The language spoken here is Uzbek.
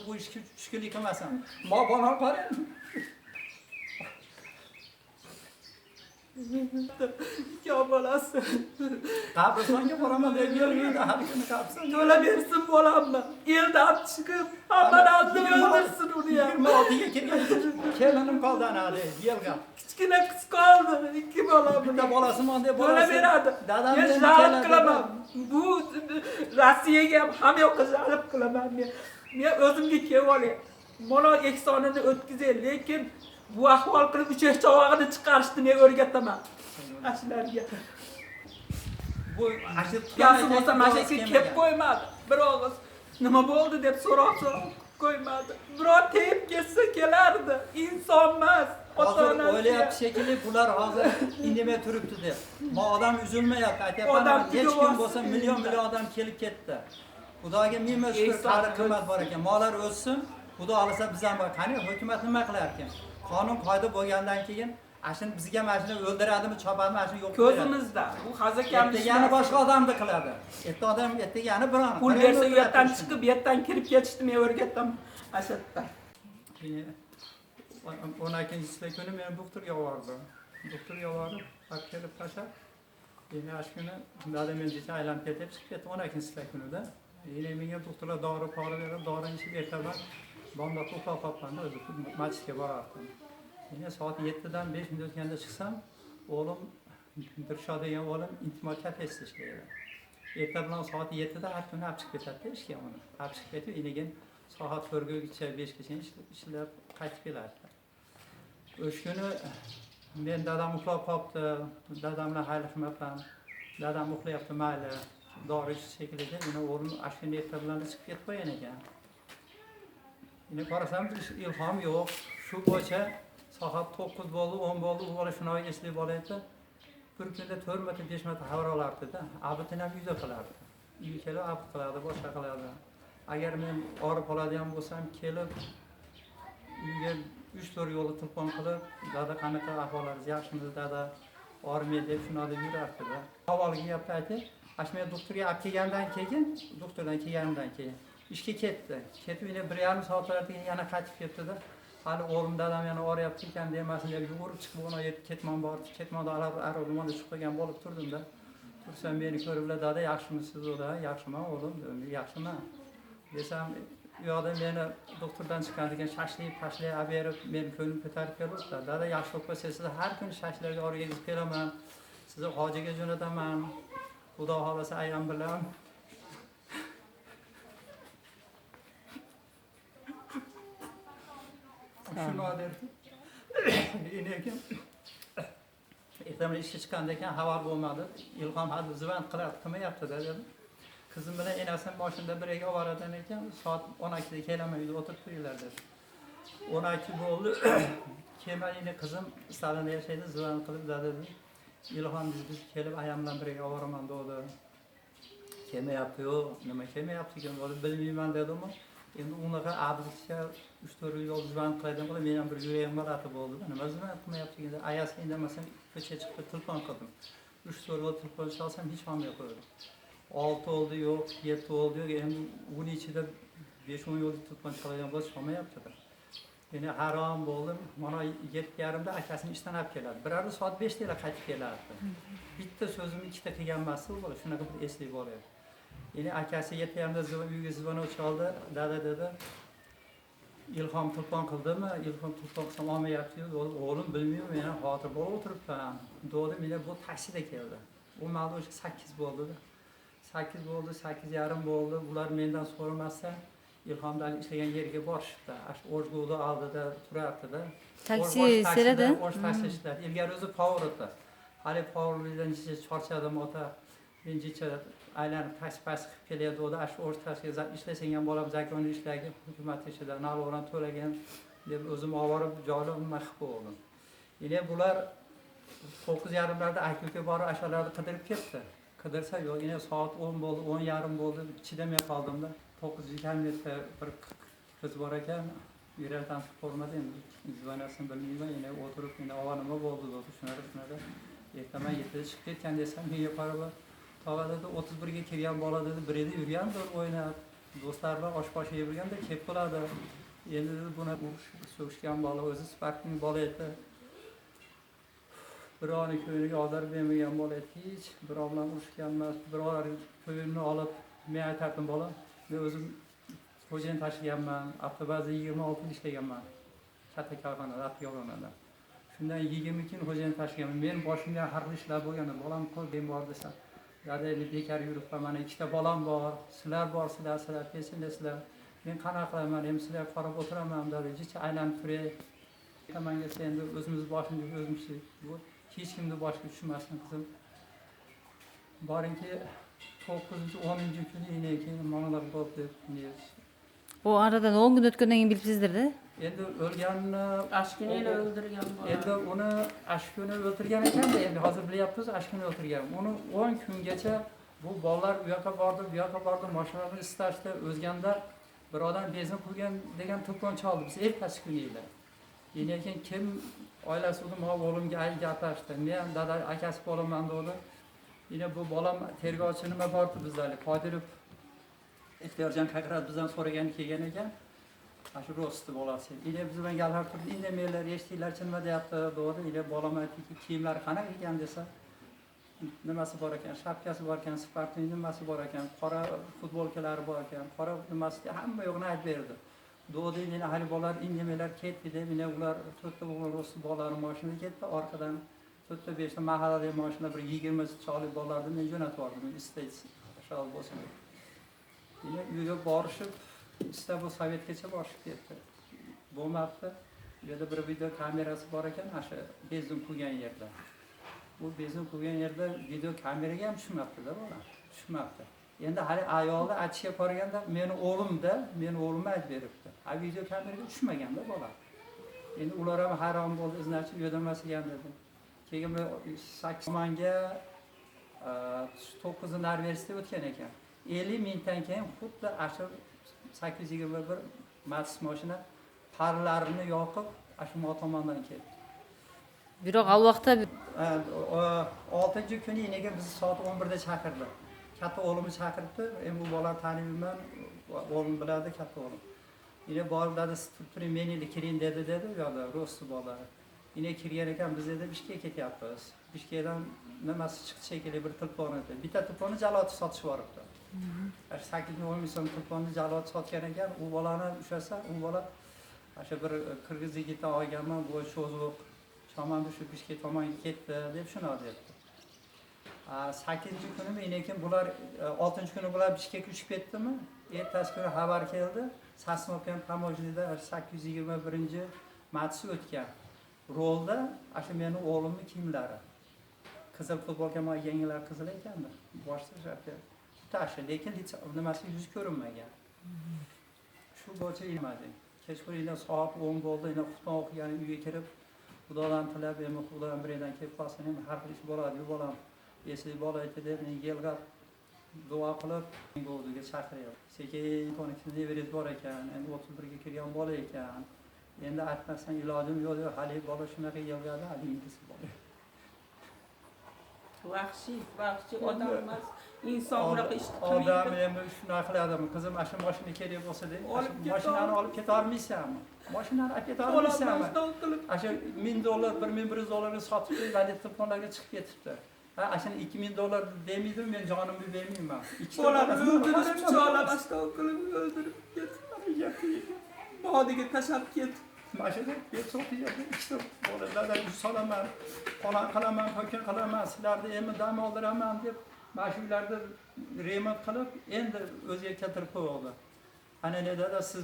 bu ishga tushkunlik qilmasin. Ma bana qarang. Ya bolasi. Qabristonga boraman deb yurganda har kuni qabriston. To'la bersin bolamni. Elda olib chiqib, hammani oldida o'ldirsin uni ham. 26ga kirgan kelinim qoldi ana yelga. Kichkina qiz qoldi, 2 bolam. Bitta bolasi mon deb To'la beradi. Dadam Men jalb qilaman. Bu Rossiyaga ham yo'q jalb qilaman men. Men o'zimga kelib olay. Mana eksonini o'tkazay, lekin bu ahvol qilib uch chavog'ini chiqarishni men o'rgataman. Ashlarga. Bu ashir Gapsi bo'lsa mashaka kelib qo'ymadi. Bir og'iz nima bo'ldi deb so'roq qo'ymadi. Biror tep kelsa kelardi. Inson emas. Hozir o'ylayapti shekilli bular hozir indamay turibdi deb. Ma odam uzilmayapti. Aytyapman, hech kim bo'lsa million odam kelib ketdi. Xudoga ming shukr, qadr qimmat bor ekan. Molar o'ssin, Xudo olsa biz ham bor. Qani hukumat nima qilar ekan? Qonun qoida bo'lgandan keyin ashin bizga mashina o'ldiradimi, chopadimi, mashina yo'q. Ko'zimizda. Bu hazakamiz. Ertagani boshqa odamni qiladi. Ertagani biron. Pul bersa u yerdan chiqib, bu yerdan kirib ketishni men o'rgataman. Ashatda. 12-sida kuni men doktorga bordim. Doktorga borib, kelib tashab, yana ash kuni dadam menga aylanib ketib chiqib ketdi 12-sida kunida. Yana menga doktorlar dori berib, dorini ichib ertalab bomba to'xtab qolganda o'zi masjidga borardim. Yana soat 7dan 5 minut o'tganda chiqsam, o'g'lim Dilshod degan o'g'lim intimol kafesida ishlaydi. Erta bilan soat 7da har kuni olib chiqib ketadi ishga uni. Olib chiqib ketib, keyin soat 4gacha 5gacha ishlab qaytib keladi. O'sha kuni men dadam uxlab qolibdi, dadam bilan xayrlashmoqman. Dadam uxlayapti, mayli. Dori ichish shekilli, yana o'g'lim ashkunda erta bilan chiqib ketib qo'ygan ekan. Yine qarasam ilhom yo'q. Shu bo'yicha soat 9 bo'ldi, 10 bo'ldi, u bola shuni eslab bolayapti. Bir kunda 4 marta 5 marta xabar olardi-da. Abitini ham uyda qilardi. Uyga kelib abit qiladi, boshqa qiladi. Agar men orib qoladigan bo'lsam, kelib uyga 3-4 yo'lda telefon qilib, dada qanaqa ahvolingiz yaxshimi, dada ormiya deb shuni deb yurardi-da. Avvalgi gapni aytib, ashmay doktorga olib kelgandan keyin, doktordan kelgandan keyin ishga ketdi. Ketib yana 1,5 soatlardan keyin yana qaytib ketdi-da. Hali o'g'lim dadam yana oryapti ekan demasin deb yugurib chiqib ona ketmon bordi. Ketmonda aerodromda chiqib qolgan bo'lib turdim-da. Tursam meni ko'rib, dada yaxshimisiz o'da? Yaxshiman o'g'lim, yaxshiman. Desam, u yoqda meni doktordan chiqqan degan shashlik olib berib, meni ko'nglim ko'tarib keldi. Dada yaxshi bo'lib qolsa, sizni har kuni shashlarga olib kelaman. Sizni hojiga jo'nataman. Xudo xolasa ayam bilan shuni derdi. Lekin ertaman ishga chiqqandan keyin xabar bo'lmadi. Ilhom hali zivand qilmayapti-da dedim. Qizim bilan enasini mashinada birga olib boradan ekan, soat 12da kelaman, uyda o'tirib turinglar dedi. 12 bo'ldi. Keyin qizim Stalinda yashaydi, zivand qilib dedi. Ilhom biz kelib ayam bilan birga olib boraman dedi. Kelmayapti, yo'q, nima kelmayapti ekan, bilmayman dedim. Endi unaqa abidga 3-4 yil zivand qiladigan bo'lsa, men ham bir yuragim g'alati bo'ldi. Nima zivand qilmayapti endi? Ayasi indamasam ko'chaga chiqib telefon qildim. 3-4 yil telefon chalsam hech olmay qo'ydi. 6 oldi yo'q, 7 oldi yo'q, endi uning ichida 5-10 yil telefon chaladigan bo'lsa olmayapti-da. Yine harom bo'ldim. Mana 7:30da akasini ishdan olib keladi. Birarda soat 5da qaytib kelardi. Bitta so'zimni ikkita qilgan emas u bola, shunaqa bir eslab boryapti. Yine akasi 7:30da uyga zvonov chaldi. Dada dedi, Ilhom telefon qildimi? Ilhom telefon qilsam olmayapti. O'g'lim bilmayman, men xotir bo'lib o'tiribman. Dedi, meni bu taksida keldi. U malda o'sha 8 bo'ldi. 8 bo'ldi, 8:30 bo'ldi. Ular mendan so'ramasdan Ilhomdan ishlagan yerga borishdi. Ash O'zgo'da oldida turardi-da. Taksi serada? O'z taksida. Ilgari o'zi powerda. Hali powerdan charchadim ota. Menjicha aylanib taksi qilib kelyapti. O'da ash o'z taksida ishlasang ham bolam zakonni ishlagan, hukumat ishida navbaran to'lagan deb o'zim olib joyim mahv bo'ldim. Yine bular 9:30larda aka borib ashalarni qidirib ketdi. Qidirsa yo'q, yine soat 10 bo'ldi, 10:30 bo'ldi. Chidamay qoldim-da. 9:30 bir qiz bor ekan, yurakdan ko'rmadi endi. Zvonasini bilmayman, yana o'tirib, yana nima bo'ldi dedi, shunaqa. Ertaman 7da chiqib ketgan desam, menga qarab, tog'a dedi, 31 ga kelgan bola dedi, birida yurgandir o'ynab. do'stlar bilan oshposh yeb yurganda kelib qoladi. Endi buni so'kishgan bola o'zi Sparkning bola edi. Birovni ko'yiniga ozor bermagan bola edi. Hech birov bilan urushgan emas. Biror ko'yinni olib men aytardim bola. Men o'zim xo'jayin tashlaganman. Avtobazda 26 yil ishlaganman. Katta korxonada, avtoyo'llarda. Shundan 20 kun xo'jayin tashlaganman. Men boshimga har xil ishlar bo'lgan. Bolam qo'l bor desam. Dada endi bekor yuribman. Mana ikkita bolam bor. Sizlar borsizlar, sizlar pensiyalasizlar. Men qanaqa qilaman? Endi sizlar qarab o'tiraman dedi. Jicha aylanib turay. Manga endi o'zimiz boshimizga o'zimiz bu hech kimni boshiga tushmasin qizim. Boringki 9-10 kuni keyin manalar bo'ldi deb. O aradan 10 gün o'tgandan keyin bilibsizdir-da. Endi o'lganni Ashkuni o'ldirgan bola. endi uni ashkuni o'ldirgan ekan-da, endi hozir bilyapmiz ashkuni o'ldirgan. Uni 10 kungacha bu bolalar u yoqqa bordi, bu yoqqa bordi, mashinani istashdi, o'zganda bir odam bezin qilgan degan to'pon chaldi. Biz ertasi kuni edi. Keyin kim oilasi uni o'g'limga gaplashdi. Men dada akasi bo'laman dedi. Yine bu bolam tergovchi nima bordi bizlarga? Qodirov Ixtiyorjon Kakrat bizdan so'ragan kelgan ekan. Shu rosti bolasi. Yine biz bilan gaplashib turdi. Indemaylar, eshitdinglarchi nima deyapti dedi. Yine bolam aytdiki, kiyimlari qanaqa ekan desa, nimasi bor ekan, shapkasi bor ekan, Sparkning nimasi bor ekan, qora futbolkalari bor ekan, qora nimasi hamma yo'qni aytib berdi. Doğdu yine hali bolalar indemeler ketdi deb, yine ular to'rtta o'g'il rosti bolalar mashinada ketdi, orqadan to'rtta beshta mahallada mashina bir 20 choli bolalarni men jo'natib yubordim, istaysiz shol bo'lsin. Yine uyga borishib, ista bu sovetgacha borishib ketdi. Bo'lmabdi. Bu yerda bir video kamerasi bor ekan, o'sha bezin qo'ygan yerda. Bu bezin qo'ygan yerda video kameraga ham tushmabdi-da bola. Tushmabdi. Endi hali ayolni aytishga borganda meni o'g'limda, meni o'g'limga aytib beribdi. Ha video kameraga tushmaganda bola. Endi ular ham hayron bo'ldi, iznachi u yerda emas ekan dedi. Keyin 8 manga 9 universitet o'tgan ekan. 50 mingdan keyin xuddi ashu 821 Matiz mashina parlarini yoqib, ashu tomondan keldi. Biroq al vaqtda 6-kuni nega biz soat 11 da chaqirdi. Katta o'g'limni chaqiribdi. Bu bola taniyman, o'g'lim biladi katta o'g'lim. Yine borib dadi turing men endi kiring dedi u yoqda rosti bola. Yine kirgan ekan biz endi Bishkekka ketyapmiz. Bishkekdan nimasi chiqdi shekilli bir telefon edi. Bitta telefonni jaloti sotishib yuboribdi. 8 ming so'm telefonni jaloti sotgan ekan, u bolani ushasa, u bola o'sha bir Qirg'iz yigitdan olganman, bu cho'zuq Chamandu shu Bishkek tomonga ketdi deb shuni debdi. 8-kunimi lekin bular 6-kuni bular Bishkekka uchib ketdimi? Ertasi kuni xabar keldi. Sasnovkan Tamojnida 821 Matiz o'tgan. Rolda ashu meni o'g'limning kiyimlari. Qizil futbolka moyganlar qizil ekanda. Boshda shapka. Tashi, lekin nimasi yuz ko'rinmagan. Shu bo'yicha ilmadi. Kechqurundan soat 10 bo'ldi, yana xutba o'qigan uyga kirib, Xudodan tilab, endi Xudodan biridan kelib qolsin, endi har xil ish bo'ladi, bolam. Esiz bola edi deb men yelg'ab duo qilib Go'diga chaqiryapti. Sekin koneksionni berib bor ekan, endi 31 ga kirgan bola ekan. Endi aytmasdan ilojim yo'q, hali bola shunaqa yelg'adi, hali intisi bor. Vahshiy odam emas, insonlar ish qilmaydi. Odam endi shunaqa qiladimi? Qizim, ashu mashina kerak bo'lsa-da, mashinani olib keta olmaysanmi? Mashinani olib keta olmaysanmi? Ashu $1000, $1100 sotib qo'yib, telefonlarga chiqib ketibdi. Ashuni $2000 demaydim, men jonimni bermayman. Bolani o'ldirish pichoqlamasdan o'ldirib ketdi. Bodiga tashab ketdi. Mashina sotiyapti, ikkita bolalardan solaman, qonun qilaman, to'kin qilaman, sizlarni endi dam oldiraman deb mashinalarni remont qilib, endi o'ziga keltirib qo'ydi. Ana ne dada siz